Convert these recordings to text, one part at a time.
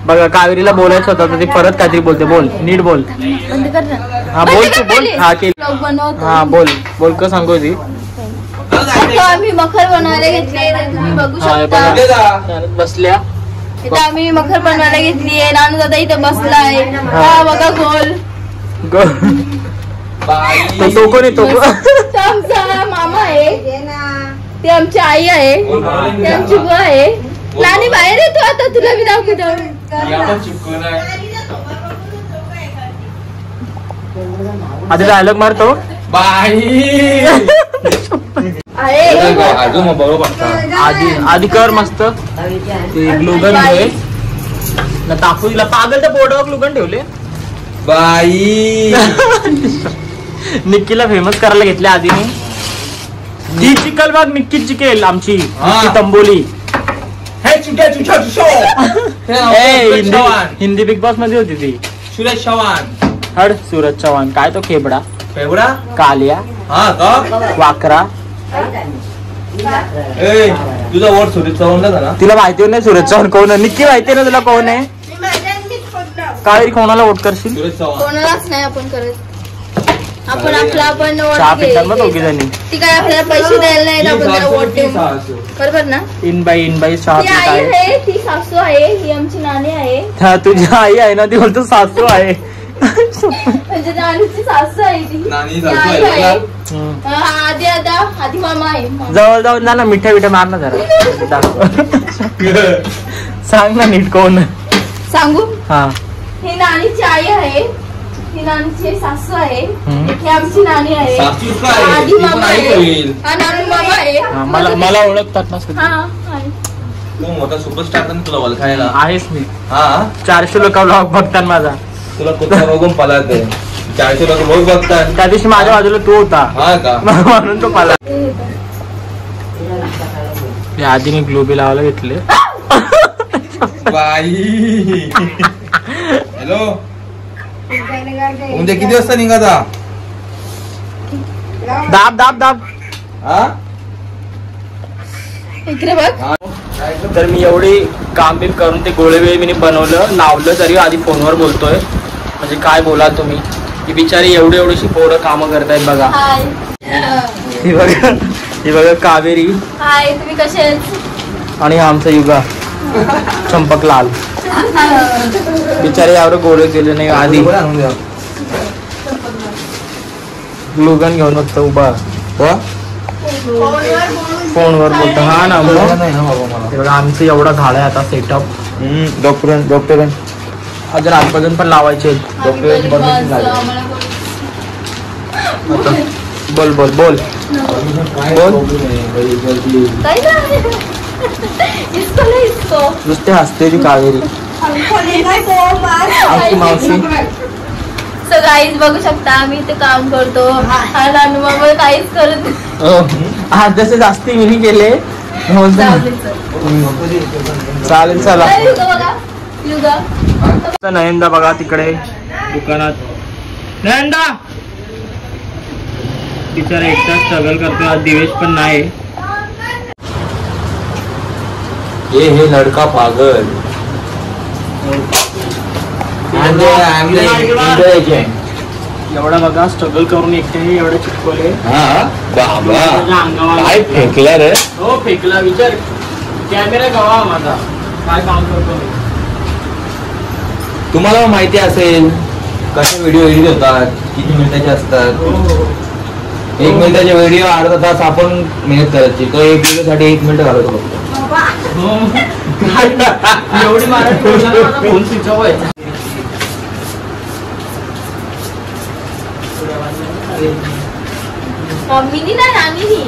बघा कावेरीला बोलायचं होतं तर ती परत काहीतरी बोलते. बोल नीट बोल. हा बोल तू बोल. हा केली. हा बोल बोल का सांगू ती. आम्ही मखर बनवायला घेतली तुम्ही बघू शकता. बसल्या इथं आम्ही मखर बनवायला घेतली आहे. नानू दादा इथं बसलाय. हा बघा गोल तो कोण आहे. तो आमचा मामा आहे. ते आमची आई आहे. ते आमची बुवा आहे. नानी बाहेर येतो आता तुला मी दाखवतो. आधी डायलॉग मारतो बाई. आधी कर मस्त ते ग्लुगन घे ना टाकू तिला. पागल त्या बोर्डावर ग्लुगन ठेवले बाई. निक्कीला फेमस करायला घेतले आधी मी. ती चिकल बघ निक्की चिकेल आमची तंबोली. हिंदी बिग बॉस मध्ये होती ती. सूरज चव्हाण. हड सूरज चव्हाण काय तो खेबडा फेवडा कालिया वाकरा. तुझा वोट सूरज चव्हाणला झाला. तिला माहिती नाही सूरज चव्हाण कोण आहे. निक्की माहिती ना तुला कोण आहे. कावेरी कोणाला वोट करशील. सूरज चव्हाण. कोणालाच नाही आपण करत. आपण आपला आपण चहा पितात ना दोघी जणी. ती काय आपल्याला पैसे द्यायला नाही. आपण त्याला वोट देऊ बरोबर ना. इन बाई चहा पित आहे. ती सासू आहे. ही आमची नानी आहे. हा तुझी आई आहे ना ती बोलतो सासू आहे. म्हणजे नानीची सासू आहे ती. आई आहे. आधी मामा आहे. जवळ जाऊन जा ना. मिठ्या मिठ्या मार ना जरा. सांग ना नीट कोण सांगू. हा ही नानीची आई आहे. ही नानीची सासू आहे. ही आमची नानी आहे. आधी मामा आहे. हा नानू मामा आहे. मला ओळखतात ना. तू मोठा सुपरस्टार तुला ओळखायला आहेस मी. हा 400 लोक ब्लॉग बघतात माझा. तुला कुत्रा बघून पळत 400 लोक रोज बघतात. त्या दिवशी माझ्या बाजूला तू होता. हा का म्हणून तो पाला. आधी मी ग्लोबी लावायला घेतले. बाई हॅलो उद्या किती वाजता निघाता. दाब दाब दाब. इकडे बघ. तर मी एवढी काम बिम करून ते गोळे वेळ मी बनवलं लावलं तरी आधी फोनवर बोलतोय. म्हणजे काय बोला तुम्ही. ही बिचारी एवढीशी पोरं कामं करतायत बघा. ही बघा कावेरी. हाय तुम्ही कसे आहेत. आणि आमचा युगा चंपक लाल. बिचारे यावर गोळे केले नाही. आधी ग्लुगन घेऊन फक्त उभा फोनवर बोलतो. हा ना मग आमचं एवढा झाड आहे आता सेटअप. डॉक्टर अजून आजपासून पण लावायचे. बोल बोल बोल बोल. नुसते हसते ती कावेरी आमची मावशी. सो गाईज बघू शकता आम्ही इथे काम करतो. हा नानू मामा काहीच करत आज जसे जास्ती मी केले. चालेल चला. नयनदा बघा तिकडे दुकानात. नयनदा बिचारा एकटा स्ट्रगल करतो. आज दिवेश पण नाही. हे लडका पागल. एवढा बघा स्ट्रगल करून एकटे एवढे चिटकवले. काय फेकला रे. हो फेकला. विचार कॅमेरा गवा माझा काय काम करतो मी. तुम्हाला माहिती असेल कसे व्हिडिओ एडिट होतात. किती मिनिटाचे असतात. 1 मिनिटाचे व्हिडिओ अर्धा तास आपण मेहनत करायची. तो 1 व्हिडिओ साठी 1 मिनिट घालवतो. एवढी मला फोन स्विच ऑफ आहे. मम्मीनी ना नानीनी.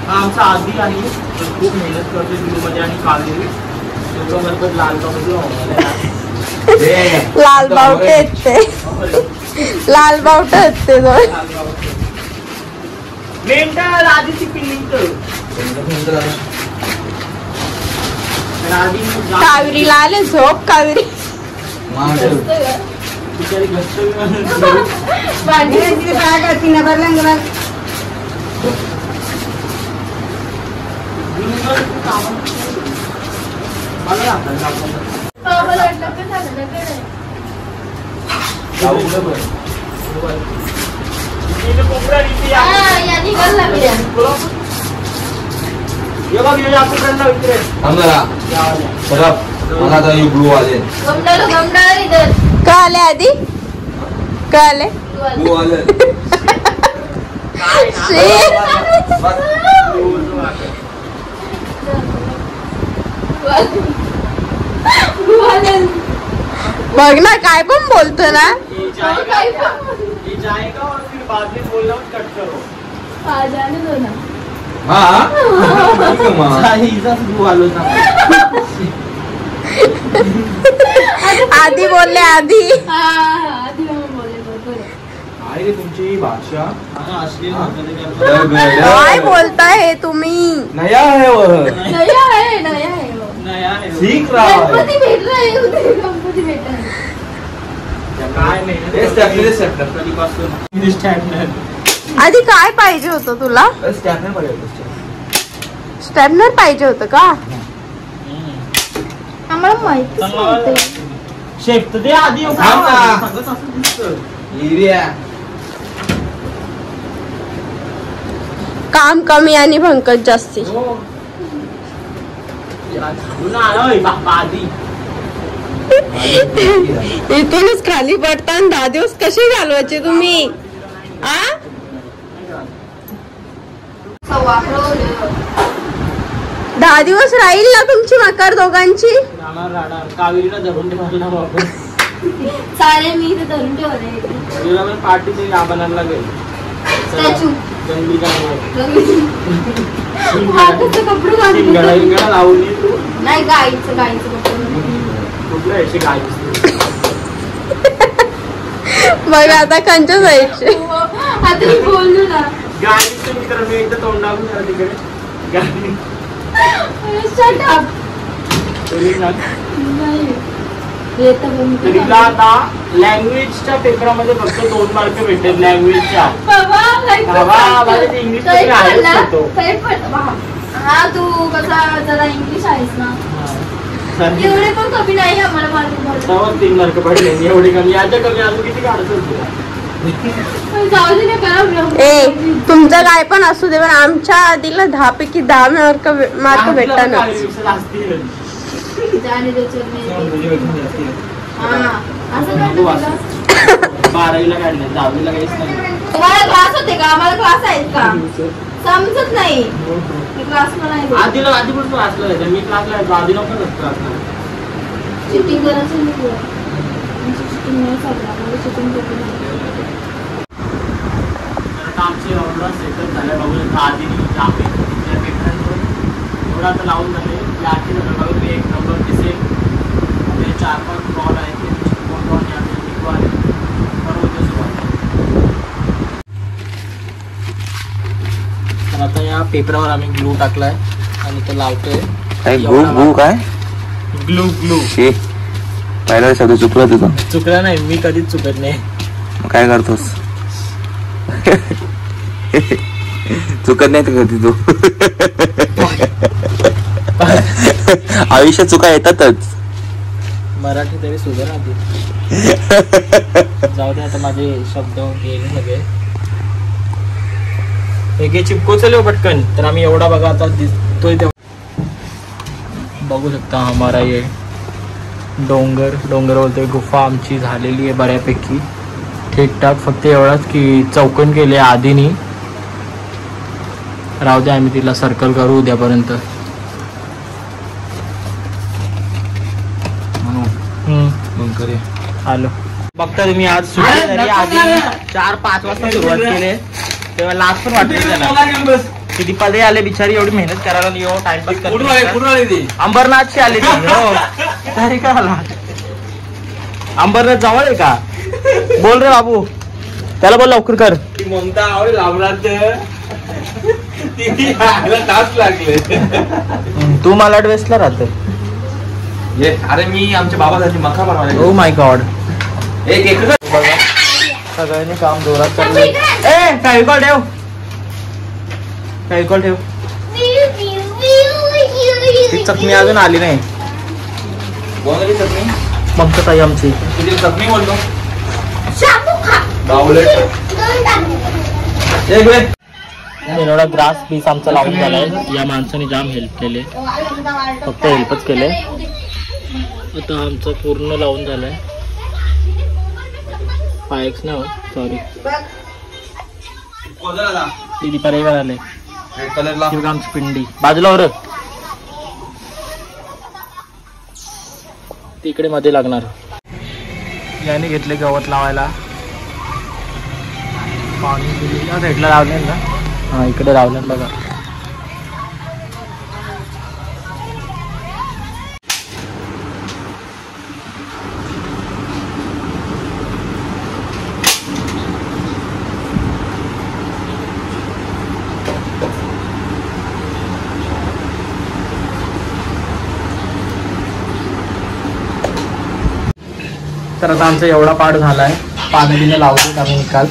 आमचा आधी आहे खूप मेहनत करते व्हिडिओमध्ये. आणि कावेरी लाल बावटे आहेत ते. लाल बावटे आहेत ते. मेंटल आधीची पिल्लिंग. कावेरी लाल आहे. झोप कावेरी. ब्लू आले का आले आधी का आले ब्लू आले बघ ना काय पण बोलतो ना आधी बोलले आधी तुमची भाषा काय बोलताय हे तुम्ही नया है वो नया है सीख रहा है गणपती भेट रहा है गणपती भेट रहा है आधी काय पाहिजे होतं तुला स्टॅपनर पाहिजे होतं का आम्हाला माहिती शेफ तर ते आधी काम कमी आणि भंकट जास्ती इथूनच खाली पडता 10 दिवस कसे घालवायचे तुम्ही 10 दिवस राहील ना तुमची मकर दोघांची कावेरीला धरून चालेल मी इथे धरून ठेवले पार्टी आबानाला लागेल नाही गाईचं बघ आता कंच्या जायचे आता बोललो ना गाडीचे मित्र मी एकदा तोंडावून तिकडे गाडी आता लँग्वेजच्या पेपरामध्ये फक्त 2 मार्क भेटतात लँग्वेजच्या इंग्लिश हा तू कसा जरा इंग्लिश आहेस ना एवढे पण कमी नाही आम्हाला मार्क 3 मार्क पडले एवढे कमी याच्या कमी अजून किती काढतो तुमचं काय पण असू दे पण आमच्या आधीला 10 पैकी 10 मार्क भेटतात बारावीला काढले 10वीला काहीच नाही तुम्हाला क्लास होते का आम्हाला क्लास आहेत का समजत नाही क्लासला नाही आधीला आधीपासून क्लासला जायचं मी क्लासला जायचो आधी नव्हतं क्लासला चिटिंग करायचं आमचे ऑर्डर सेटल झाल्या बघून आधी एवढा आता लावून झाले आधी बघून एक नंबर दिसेल 4-5 कॉल आहेत तर आता या पेपरावर आम्ही ग्लू टाकलाय आणि तो लावतोय ग्लू काय ग्लू पहिला शब्द चुकला तुझा चुकला नाही मी कधीच चुकत नाही काय करतोस चुकत नाही तर कधी तू आयुष्यात चुका येतातच मराठी तरी सुधार आधी जाऊ दे आता माझे शब्द गेले सगळे हे चिपकोचले पटकन तर आम्ही एवढा बघा आता दिसतोय तेव्हा बघू शकता हमारा ये डोंगर बोलतोय गुफा आमची झालेली आहे बऱ्यापैकी ठीकठाक फक्त एवढाच की चौकन केले आधीनी राहू दे आम्ही तिला सर्कल करू उद्यापर्यंत आलो बघता तुम्ही आज सुट्टी आधी 4-5 वाजता सुरुवात केली तेव्हा लास्ट पण वाटली त्याला किती पदे आले बिचारी एवढी मेहनत करायला टाइमपास अंबरनाथची आली तरी का आला अंबरनाथ जवळ आहे का बोल रे बाबू त्याला बोल लवकर कर ममता आवड लावणार तास लागले तू मला वेस्टला राहते अरे मी आमच्या बाबासाठी मका बनवायला ओ माय गॉड एक बघा सगळ्यांनी काम जोरात चाललंय ए फेविकॉल ठेव ती चटणी अजून आली नाही. कोणाची चटणी? मग ताई आमची तुझी चटणी बोलतो. एवढा ग्रास पीस आमचा लावून झालाय. या माणसाने जाम हेल्प केले, फक्त हेल्पच केले. आता आमचं पूर्ण लावून झालंय. पायक्स ना सॉरी ती दीपारी आले रेड कलरला आमची पिंडी बाजूला वर तिकडे मध्ये लागणार. याने घेतले गवत लावायला. पाणी साईडला लावले ना. हा इकडे लावले बघा. तर आता आमचा एवढा पाठ झालाय. पाणी बिने लावतो आम्ही निकाल.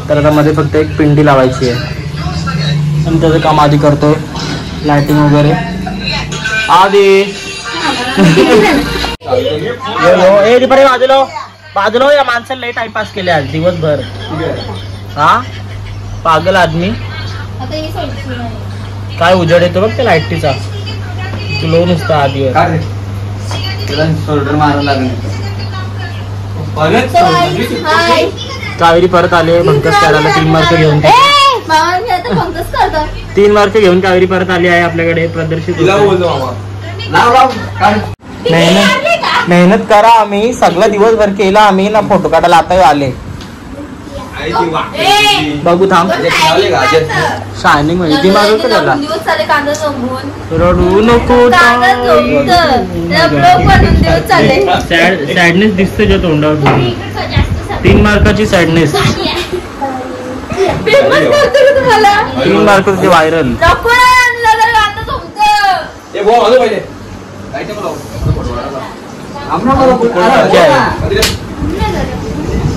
तर आता मध्ये फक्त एक पिंडी लावायची आहे आणि त्याचं काम आधी करतोय. लाइटिंग वगैरे आधी ए दीपारी बाजूला बाजूला. या माणसाला लई टाइमपास केले आज दिवसभर. हा पागल आदमी. काय उजेड येतो बघ त्या लाईटीचा. तुला नुसता आधी शोल्डर मारायला लागेल. कावेरी परत आले भंकस करायला. 3 मार्क घेऊन 3 मार्क घेऊन कावेरी परत आली आहे आपल्याकडे. प्रदर्शित मेहनत करा. आम्ही सगळा दिवसभर केला आम्ही ना. फोटो काढायला आता आले. बघू थांब. शायनिंग म्हणजे ती मागं का त्याला रडू नको. सॅडनेस दिसते त्या तोंडावर. 3 मार्काची सॅडनेस. 3 मार्क तुझे व्हायरल.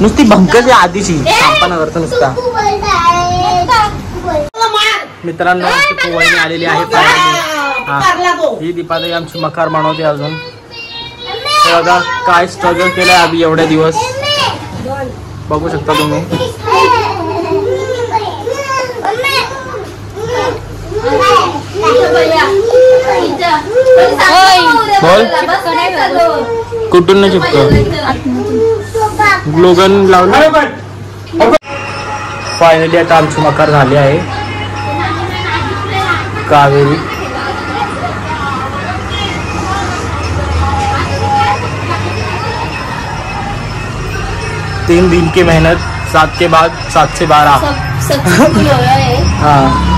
नुसती भंकस आहे आधीची. संपानगरचा नुसता. मित्रांनो आमची पोवाळी आलेली आहे. ही दीपाताई आमची मकार बनवते अजून. बघा काय स्ट्रगल केलंय आम्ही एवढे दिवस. बघू शकता तुम्ही. बोल कुठून नाही चिपतो. ग्लोगन लावलं. फायनली आता आमची मकार झाली आहे. कावेरी तीन दिन की मेहनत 7 के बाद 7 से 12. हाँ